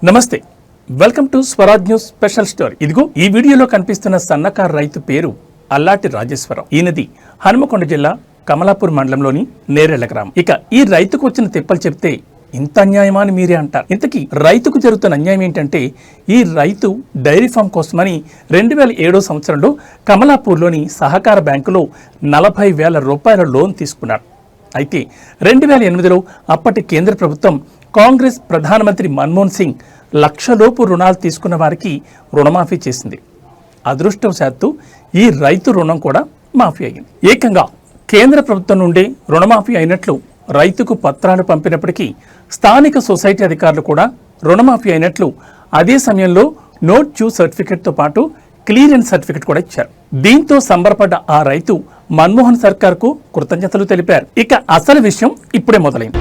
నమస్తే, welcome to Swaraj news special story. ఇదిగో ఈ వీడియోలో కనిపిస్తున్న సన్నకారు రైతు పేరు అల్లాటి రాజేశ్వరరావు. ఈయనది హనుమకొండ జిల్లా కమలాపూర్ మండలంలోని నేరెళ్ల గ్రామం. ఇక ఈ రైతుకు వచ్చిన తిప్పలు చెప్తే ఇంత అన్యాయమా అని మీరే అంటారు. ఇంతకీ రైతుకు జరుగుతున్న అన్యాయం ఏంటంటే, ఈ రైతు డైరీ ఫామ్ కోసమని 2007 సంవత్సరంలో కమలాపూర్లోని సహకార బ్యాంకులో 40,000 రూపాయల లోన్ తీసుకున్నారు. అయితే 2008లో అప్పటి కేంద్ర ప్రభుత్వం కాంగ్రెస్ ప్రధానమంత్రి మన్మోహన్ సింగ్ లక్షలోపు రుణాలు తీసుకున్న వారికి రుణమాఫీ చేసింది. అదృష్టవశాత్తు ఈ రైతు రుణం కూడా మాఫీ అయింది. ఏకంగా కేంద్ర ప్రభుత్వం నుండి రుణమాఫీ అయినట్లు రైతుకు పత్రాలు పంపినప్పటికీ స్థానిక సొసైటీ అధికారులు కూడా రుణమాఫీ అయినట్లు అదే సమయంలో నోట్ డ్యూ సర్టిఫికెట్తో పాటు క్లియరెన్స్ సర్టిఫికెట్ కూడా ఇచ్చారు. దీంతో సంబరపడ్డ ఆ రైతు మన్మోహన్ సర్కార్కు కృతజ్ఞతలు తెలిపారు. ఇక అసలు విషయం ఇప్పుడే మొదలైంది.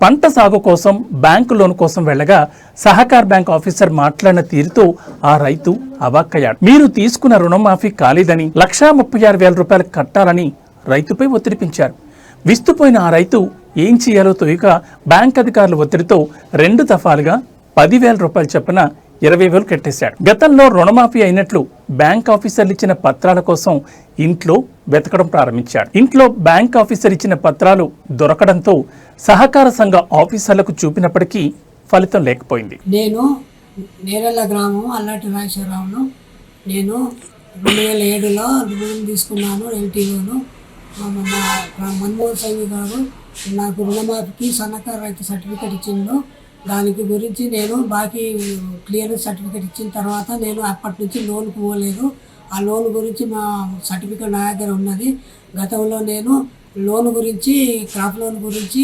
పంట సాగు కోసం బ్యాంకు లోన్ కోసం వెళ్ళగా సహకార్ బ్యాంక్ ఆఫీసర్ మాట్లాడిన తీరుతో ఆ రైతు అవాక్కయ్యాడు. మీరు తీసుకున్న రుణమాఫీ కాలేదని 1,36,000 రూపాయలు కట్టాలని రైతుపై ఒత్తిడి పెంచారు. విస్తుపోయిన ఆ రైతు ఏం చేయాలో తోయక బ్యాంక్ అధికారుల ఒత్తిడితో 2 దఫాలుగా 10,000 రూపాయలు చొప్పున 20,000 కట్టేశాడు. గతంలో రుణమాఫీ అయినట్లు బ్యాంక్ ఆఫీసర్లు ఇచ్చిన పత్రాల కోసం ఇంట్లో వెతకడం ప్రారంభించాడు. ఇంట్లో బ్యాంక్ ఆఫీసర్ ఇచ్చిన పత్రాలు దొరకడంతో సహకార సంఘ ఆఫీసర్లకు చూపినప్పటికీ ఫలితం లేకపోయింది. నేను నేరెళ్ల గ్రామం అల్లాటి రాజేశ్వరరావును. నేను 2007లో రుణం తీసుకున్నాను. ఎల్టీలోను మన్మోహన్ సింగ్ గారు నాకు రుణమాఫీకి సన్నకారు రైతు సర్టిఫికేట్ ఇచ్చిండు. దానికి గురించి నేను బాకీ క్లియరెన్స్ సర్టిఫికేట్ ఇచ్చిన తర్వాత నేను అప్పటి నుంచి లోన్కి పోలేదు. ఆ లోన్ గురించి మా సర్టిఫికేట్ నా దగ్గర ఉన్నది. గతంలో నేను లోన్ గురించి క్రాప్ లోన్ గురించి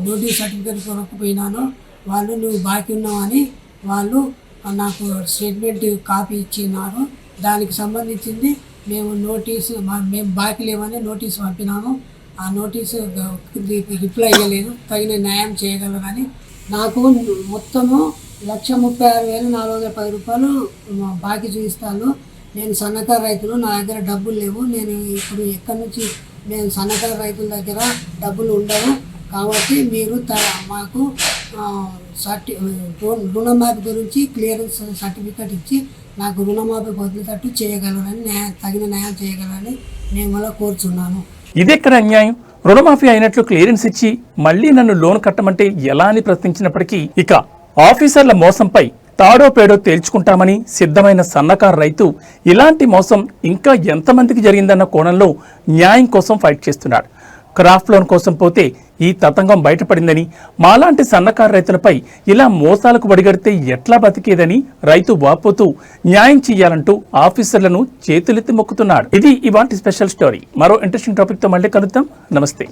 నోటీస్ సర్టిఫికేట్ కొనకపోయినాను. వాళ్ళు నువ్వు బాకీ ఉన్నావని వాళ్ళు నాకు స్టేట్మెంట్ కాపీ ఇచ్చినారు. దానికి సంబంధించింది మేము బాకీ లేవని నోటీసు పంపినాము. ఆ నోటీసు రిప్లై ఇవ్వలేదు. తగిన న్యాయం చేయగలరని నాకు మొత్తము 1,36,410 రూపాయలు బాకీ చూపిస్తాను. నేను సన్నకారు రైతులు, నా దగ్గర డబ్బులు లేవు. నేను ఇప్పుడు ఎక్కడి నుంచి నేను సన్నకారు రైతుల దగ్గర డబ్బులు ఉండవు. కాబట్టి మీరు మాకు రుణమాఫీ గురించి క్లియరెన్స్ సర్టిఫికేట్ ఇచ్చి నాకు రుణమాఫీ పొందేటట్టు చేయగలరని తగిన న్యాయం చేయగలరని నేను అలా కోరుచున్నాను. ఇదెక్కడ అన్యాయం? రుణమాఫీ అయినట్లు క్లియరెన్స్ ఇచ్చి మళ్లీ నన్ను లోన్ కట్టమంటే ఎలా అని ప్రశ్నించినప్పటికీ ఇక ఆఫీసర్ల మోసంపై తాడో పేడో తేల్చుకుంటామని సిద్ధమైన సన్నకారు రైతు ఇలాంటి మోసం ఇంకా ఎంతమందికి జరిగిందన్న కోణంలో న్యాయం కోసం ఫైట్ చేస్తున్నాడు. క్రాఫ్ట్ లోన్ కోసం పోతే ఈ తతంగం బయటపడిందని, మాలాంటి సన్నకారు రైతులపై ఇలా మోసాలకు బడిగడితే ఎట్లా బతికేదని రైతు వాపోతూ న్యాయం చెయ్యాలంటూ ఆఫీసర్లను చేతులెత్తి మొక్కుతున్నాడు. ఇది ఇవాంటి స్పెషల్ స్టోరీ. మరో ఇంట్రెస్టింగ్ టాపిక్ తో మళ్ళీ కలుద్దాం. నమస్తే.